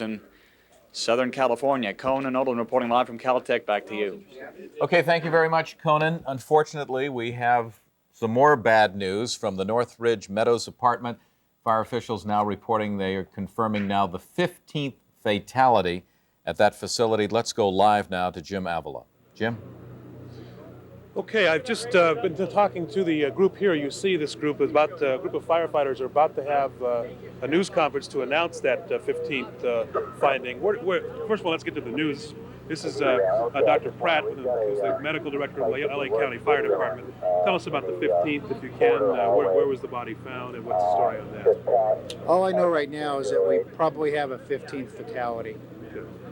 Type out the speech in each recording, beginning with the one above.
in Southern California. Conan Odom reporting live from Caltech. Back to you. Okay, thank you very much, Conan. Unfortunately, we have some more bad news from the Northridge Meadows apartment. Fire officials now reporting they are confirming now the 15th fatality at that facility. Let's go live now to Jim Avila. Jim? Okay, I've just been talking to the group here. You see this group is about a group of firefighters are about to have a news conference to announce that 15th finding. First of all, let's get to the news. This is Dr. Pratt, who's the medical director of the LA County Fire Department. Tell us about the 15th, if you can. Where was the body found, and what's the story on that? All I know right now is that we probably have a 15th fatality.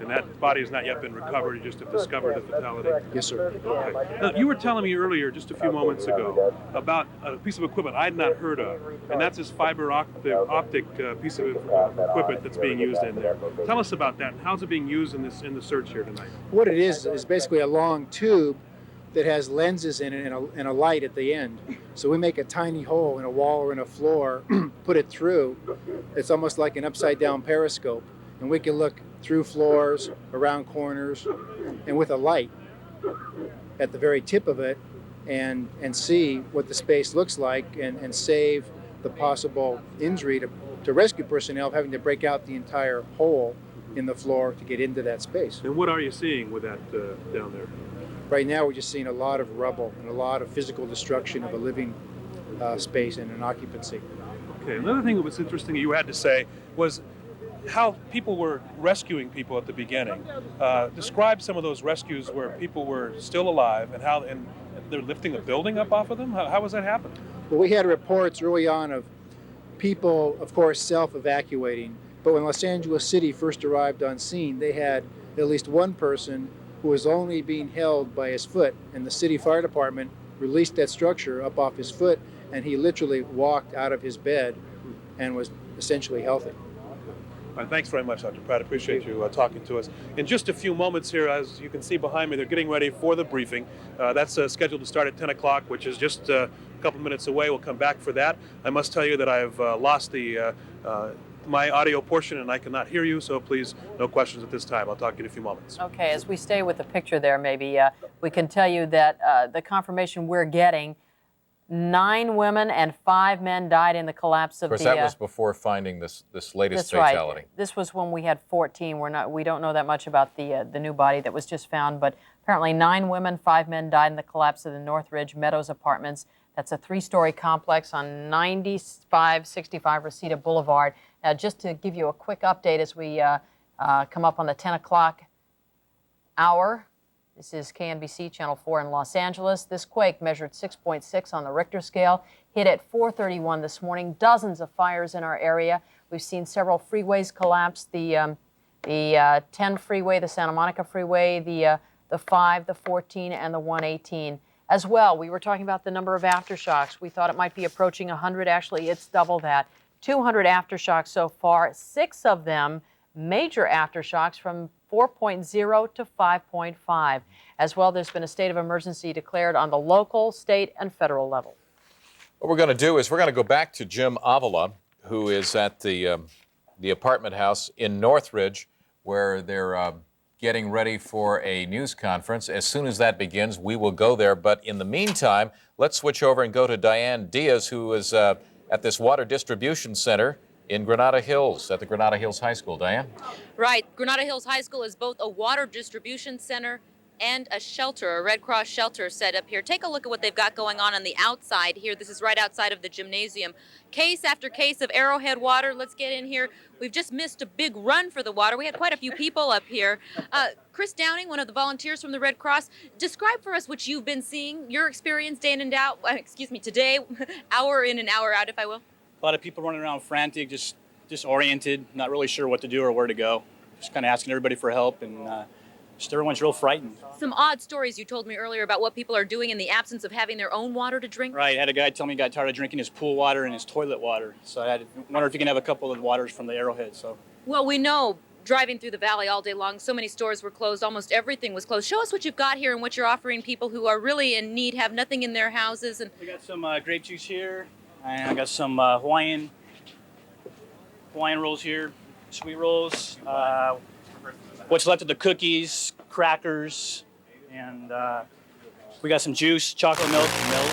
And that body has not yet been recovered. You just have discovered the fatality. Yes, sir. Okay. Now, you were telling me earlier, just a few moments ago, about a piece of equipment I had not heard of, and that's this fiber optic piece of equipment that's being used in there. Tell us about that. How's it being used in the search here tonight? What it is basically a long tube that has lenses in it and a light at the end. So we make a tiny hole in a wall or in a floor, put it through. It's almost like an upside-down periscope, and we can look through floors, around corners, and with a light at the very tip of it, and see what the space looks like, and save the possible injury to rescue personnel having to break out the entire hole in the floor to get into that space. And what are you seeing with that down there? Right now we're just seeing a lot of rubble and a lot of physical destruction of a living space and an occupancy. Okay, another thing that was interesting you had to say was how people were rescuing people at the beginning. Describe some of those rescues where people were still alive and they're lifting a building up off of them. How was that happening? Well, we had reports early on of people, of course, self-evacuating. But when Los Angeles City first arrived on scene, they had at least one person who was only being held by his foot, and the city fire department released that structure up off his foot, and he literally walked out of his bed and was essentially healthy. Thanks very much, Dr. Pratt. Appreciate you talking to us. In just a few moments here, as you can see behind me, they're getting ready for the briefing. That's scheduled to start at 10 o'clock, which is just a couple minutes away. We'll come back for that. I must tell you that I've lost my audio portion and I cannot hear you, so please, no questions at this time. I'll talk to you in a few moments. Okay, as we stay with the picture there, maybe we can tell you that the confirmation we're getting, 9 women and 5 men died in the collapse of the... Of course, that was before finding this latest fatality. Right. This was when we had 14. We don't know that much about the new body that was just found, but apparently 9 women, 5 men died in the collapse of the Northridge Meadows apartments. That's a 3-story complex on 9565 Reseda Boulevard. Now, just to give you a quick update as we come up on the 10 o'clock hour, this is KNBC Channel 4 in Los Angeles. This quake measured 6.6 on the Richter scale, hit at 4:31 this morning. Dozens of fires in our area. We've seen several freeways collapse. The 10 freeway, the Santa Monica freeway, the 5, the 14, and the 118. As well, we were talking about the number of aftershocks. We thought it might be approaching 100. Actually, it's double that. 200 aftershocks so far, 6 of them major aftershocks from 4.0 to 5.5. As well, there's been a state of emergency declared on the local, state, and federal level. What we're going to do is we're going to go back to Jim Avila, who is at the apartment house in Northridge, where they're getting ready for a news conference. As soon as that begins, we will go there. But in the meantime, let's switch over and go to Diane Diaz, who is at this water distribution center in Granada Hills, at the Granada Hills High School. Diane? Right. Granada Hills High School is both a water distribution center and a shelter, a Red Cross shelter set up here. Take a look at what they've got going on the outside here. This is right outside of the gymnasium. Case after case of Arrowhead water. Let's get in here. We've just missed a big run for the water. We had quite a few people up here. Chris Downing, one of the volunteers from the Red Cross, describe for us what you've been seeing, your experience day in and out, today, hour in and hour out, if I will. A lot of people running around frantic, just disoriented, not really sure what to do or where to go. Just kind of asking everybody for help, and just everyone's real frightened. Some odd stories you told me earlier about what people are doing in the absence of having their own water to drink. Right, I had a guy tell me he got tired of drinking his pool water and his toilet water. So I wonder if you can have a couple of waters from the Arrowhead. Well, we know driving through the valley all day long, so many stores were closed, almost everything was closed. Show us what you've got here and what you're offering people who are really in need, have nothing in their houses. And we got some grape juice here, and I got some Hawaiian rolls here. sweet rolls, what's left of the cookies, crackers, and we got some juice, chocolate milk, and milk.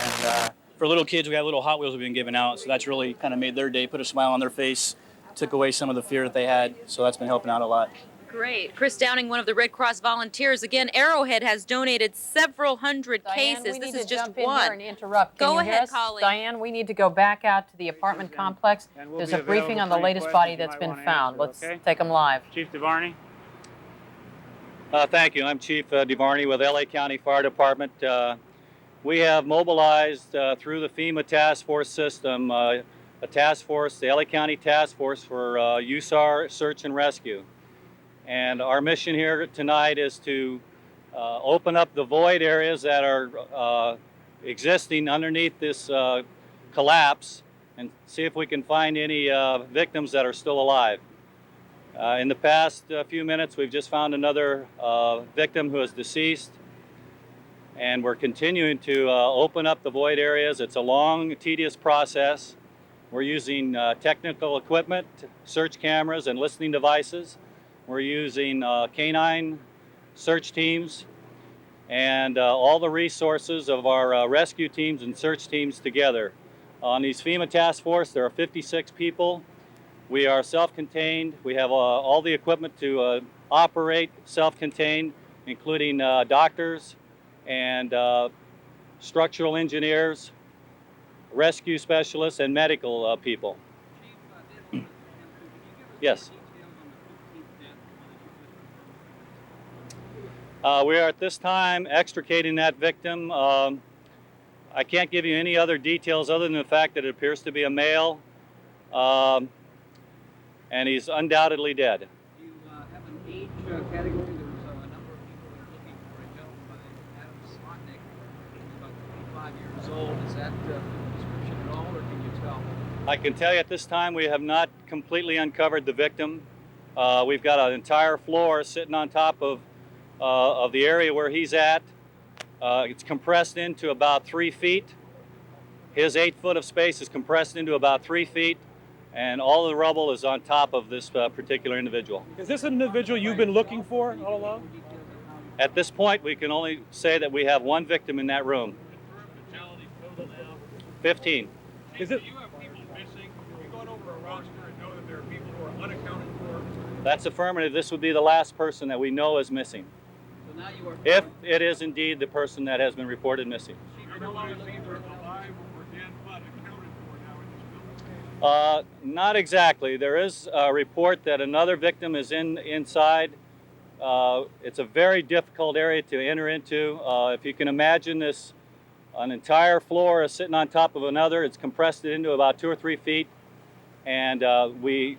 And for little kids, we have little Hot Wheels we've been giving out, so that's really kind of made their day, put a smile on their face, took away some of the fear that they had, so that's been helping out a lot. Great. Chris Downing, one of the Red Cross volunteers. Again, Arrowhead has donated several hundred Diane, cases. we This need is to just jump in here one. and interrupt. Can Go you hear ahead, us? Colleen. Diane, we need to go back out to the apartment complex. And we'll There's be a briefing available on the for any latest body questions you that's might been wanna found. answer, Let's okay? take them live. Chief DeVarney? Thank you. I'm Chief DeVarney with LA County Fire Department. We have mobilized through the FEMA task force system a task force, the LA County Task Force for USAR Search and Rescue. And our mission here tonight is to open up the void areas that are existing underneath this collapse and see if we can find any victims that are still alive. In the past few minutes, we've just found another victim who is deceased, and we're continuing to open up the void areas. It's a long, tedious process. We're using technical equipment, search cameras, and listening devices. We're using canine search teams and all the resources of our rescue teams and search teams together. On these FEMA task force, there are 56 people. We are self-contained. We have all the equipment to operate self-contained, including doctors and structural engineers, rescue specialists, and medical people. Yes. We are at this time extricating that victim. I can't give you any other details other than the fact that it appears to be a male, and he's undoubtedly dead. Do you have an age category? There was a number of people that are looking for a gentleman by the name of Adam Slotnick, who's about 25 years old. Is that description at all, or can you tell? I can tell you at this time we have not completely uncovered the victim. We've got an entire floor sitting on top of the area where he's at. It's compressed into about 3 feet. His 8 foot of space is compressed into about 3 feet, and all of the rubble is on top of this particular individual. Is this an individual you've been looking for all along? At this point, we can only say that we have one victim in that room. 15. Is it? Do you have people missing? Have you gone over a roster and know that there are people who are unaccounted for? That's affirmative. This would be the last person that we know is missing. So now you are. If it is indeed the person that has been reported missing. Everyone is either alive or dead but accounted for now in this building. Not exactly. There is a report that another victim is inside. It's a very difficult area to enter into. If you can imagine this, an entire floor is sitting on top of another. It's compressed into about 2 or 3 feet, and we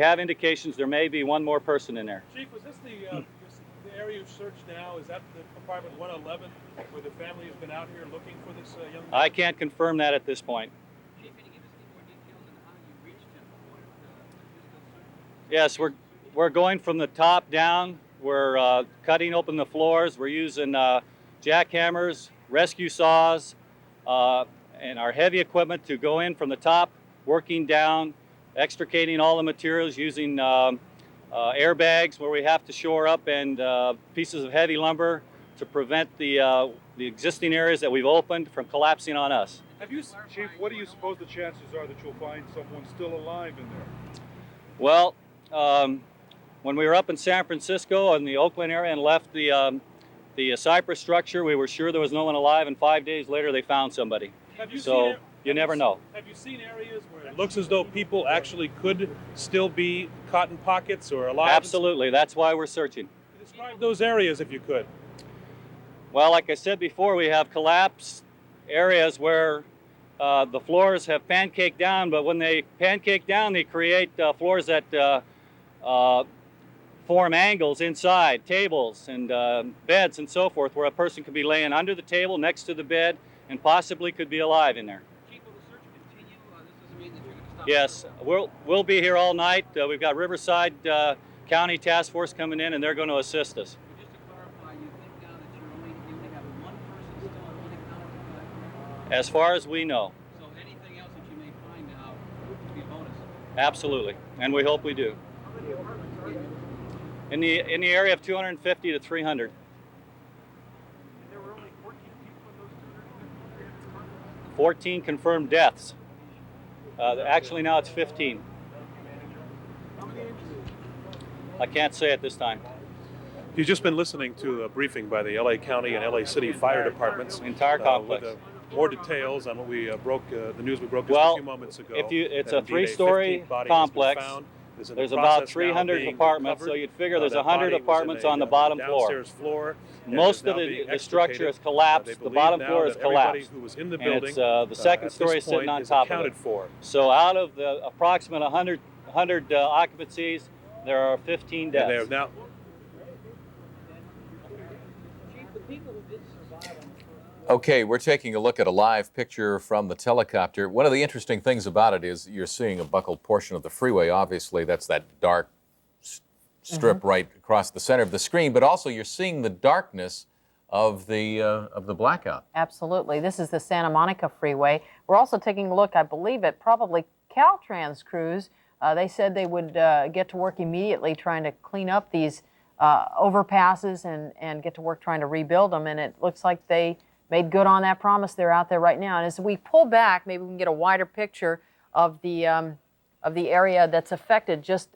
have indications there may be one more person in there. Chief, was this the area you've searched now? Is that the compartment 111 where the family has been out here looking for this young man? I can't confirm that at this point. Chief, can you give us any more details on how you reached him? Yes, we're going from the top down. We're cutting open the floors. We're using jackhammers, rescue saws, and our heavy equipment to go in from the top, working down, extricating all the materials using airbags where we have to shore up and pieces of heavy lumber to prevent the existing areas that we've opened from collapsing on us. Chief, what do you suppose the chances are that you'll find someone still alive in there? Well, when we were up in San Francisco in the Oakland area and left the Cypress structure, we were sure there was no one alive, and 5 days later they found somebody. So you never know. Have you seen areas where it looks as though people actually could still be caught in pockets or alive? Absolutely. That's why we're searching. Describe those areas if you could. Well, like I said before, we have collapsed areas where the floors have pancaked down, but when they pancake down, they create floors that form angles inside, tables and beds and so forth, where a person could be laying under the table, next to the bed, and possibly could be alive in there. Chief, will the search continue? This doesn't mean that you're going to stop. Yes, we'll be here all night. We've got Riverside County Task Force coming in, and they're going to assist us. But just to clarify, you think now that you only have one person still unaccounted for? As far as we know. So anything else that you may find now would be a bonus. Absolutely, and we hope we do. In the area of 250 to 300. There were only 14 people in those 250 14 confirmed deaths. Actually, now it's 15. How many injuries? I can't say at this time. You've just been listening to a briefing by the LA County and LA City fire departments. Entire complex. With more details on what we broke, the news we broke just Well, a few moments ago. it's that a indeed 3-story 15th body has been complex. found. Is in the There's process about now 300 being apartments, so recovered. you'd figure there's That 100 body was in apartments a, on the bottom floor. downstairs floor. and Most is of now the being structure extricated. is collapsed. They The believe bottom now floor is that everybody collapsed. who was in the And building, it's the second at story this sitting point on is top of accounted it. for. So out of the approximate 100 occupancies, there are 15 And they deaths. have now. Chief, the people who did survive on the first Okay, we're taking a look at a live picture from the helicopter. One of the interesting things about it is you're seeing a buckled portion of the freeway. Obviously, that's that dark strip right across the center of the screen, but also you're seeing the darkness of the blackout. Absolutely. This is the Santa Monica Freeway. We're also taking a look, I believe, at probably Caltrans crews. They said they would get to work immediately trying to clean up these overpasses and get to work trying to rebuild them, and it looks like they made good on that promise. They're out there right now. And as we pull back, maybe we can get a wider picture of the area that's affected. Just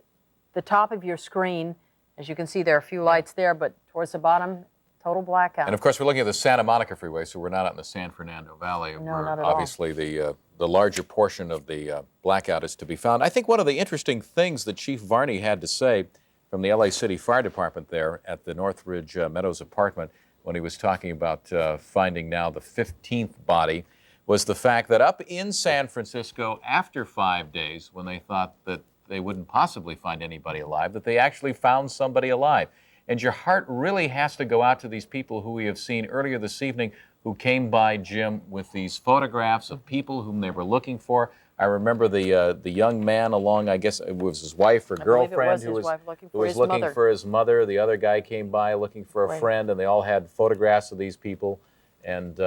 the top of your screen, as you can see, there are a few lights there, but towards the bottom, total blackout. And of course, we're looking at the Santa Monica Freeway, so we're not out in the San Fernando Valley, No, where not at all. obviously the larger portion of the blackout is to be found. I think one of the interesting things that Chief Varney had to say from the LA City Fire Department there at the Northridge Meadows apartment when he was talking about finding now the 15th body was the fact that up in San Francisco, after 5 days, when they thought that they wouldn't possibly find anybody alive, that they actually found somebody alive. And your heart really has to go out to these people who we have seen earlier this evening who came by Jim with these photographs of people whom they were looking for. I remember the young man along, I guess it was his wife or girlfriend who was looking for his mother. The other guy came by looking for a friend, and they all had photographs of these people. And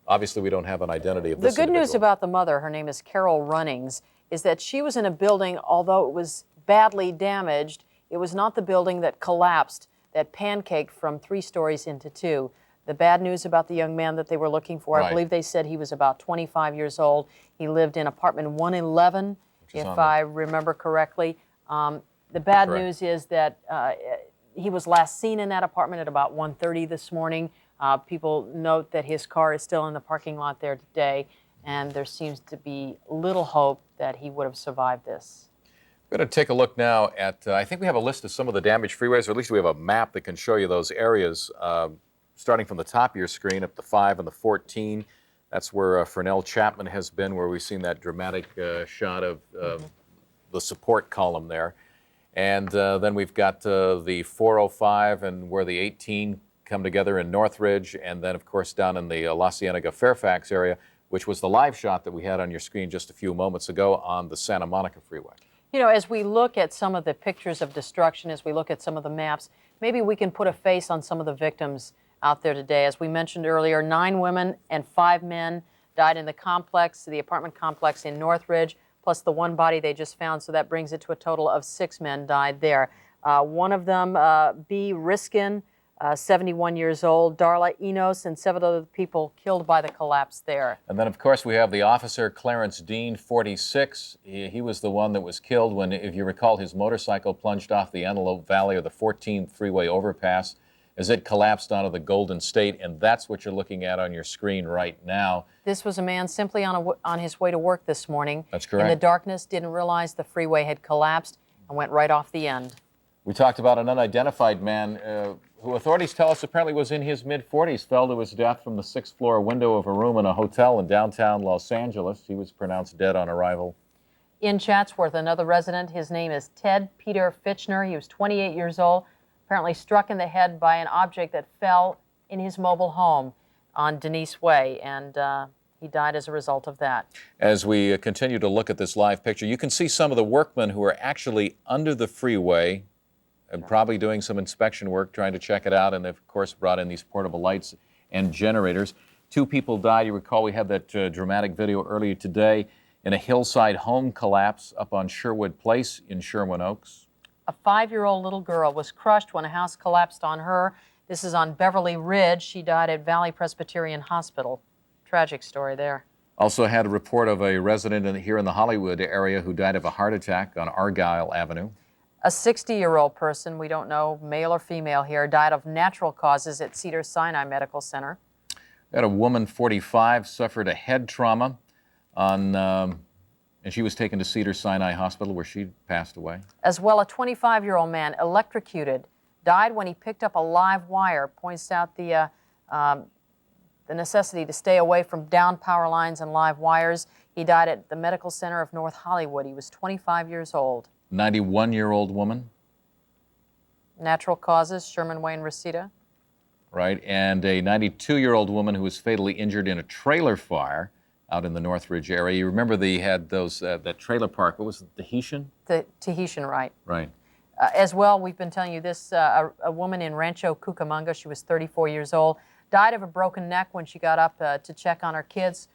obviously we don't have an identity of this The good news individual. about the mother, her name is Carol Runnings, is that she was in a building, although it was badly damaged, it was not the building that collapsed, that pancaked from 3 stories into 2. The bad news about the young man that they were looking for, I believe they said he was about 25 years old. He lived in apartment 111, if I remember correctly. The bad news is that he was last seen in that apartment at about 1:30 this morning. People note that his car is still in the parking lot there today, and there seems to be little hope that he would have survived this. We're going to take a look now at, I think we have a list of some of the damaged freeways, or at least we have a map that can show you those areas. Starting from the top of your screen up the 5 and the 14. That's where Fernell Chapman has been, where we've seen that dramatic shot of the support column there. And then we've got the 405 and where the 18 come together in Northridge, and then, of course, down in the La Cienega-Fairfax area, which was the live shot that we had on your screen just a few moments ago on the Santa Monica Freeway. You know, as we look at some of the pictures of destruction, as we look at some of the maps, maybe we can put a face on some of the victims out there today. As we mentioned earlier, 9 women and 5 men died in the complex, the apartment complex in Northridge, plus the 1 body they just found, so that brings it to a total of 6 men died there. One of them, B. Riskin, 71 years old, Darla Enos, and 7 other people killed by the collapse there. And then, of course, we have the officer, Clarence Dean, 46. He was the one that was killed when, if you recall, his motorcycle plunged off the Antelope Valley or the 14th freeway overpass as it collapsed onto the Golden State, and that's what you're looking at on your screen right now. This was a man simply on his way to work this morning. That's correct. In the darkness, didn't realize the freeway had collapsed and went right off the end. We talked about an unidentified man who authorities tell us apparently was in his mid-40s, fell to his death from the 6th floor window of a room in a hotel in downtown Los Angeles. He was pronounced dead on arrival. In Chatsworth, another resident, his name is Ted Peter Fitchner. He was 28 years old, apparently struck in the head by an object that fell in his mobile home on Denise Way, and he died as a result of that. As we continue to look at this live picture, you can see some of the workmen who are actually under the freeway and probably doing some inspection work, trying to check it out, and they've, of course, brought in these portable lights and generators. 2 people died. You recall we had that dramatic video earlier today. in a hillside home collapse up on Sherwood Place in Sherwin Oaks. A 5-year-old little girl was crushed when a house collapsed on her. This is on Beverly Ridge. She died at Valley Presbyterian Hospital. Tragic story there. Also had a report of a resident here in the Hollywood area who died of a heart attack on Argyle Avenue. A 60-year-old person, we don't know, male or female here, died of natural causes at Cedars-Sinai Medical Center. Had a woman, 45, suffered a head trauma and she was taken to Cedars-Sinai Hospital where she passed away. As well, a 25-year-old man electrocuted, died when he picked up a live wire. Points out the necessity to stay away from down power lines and live wires. He died at the Medical Center of North Hollywood. He was 25 years old. 91-year-old woman. Natural causes, Sherman Wayne Reseda. Right, and a 92-year-old woman who was fatally injured in a trailer fire out in the Northridge area. You remember they had those that trailer park, what was it, Tahitian? The Tahitian, right. Right. As well, we've been telling you this, a woman in Rancho Cucamonga, she was 34 years old, died of a broken neck when she got up to check on her kids.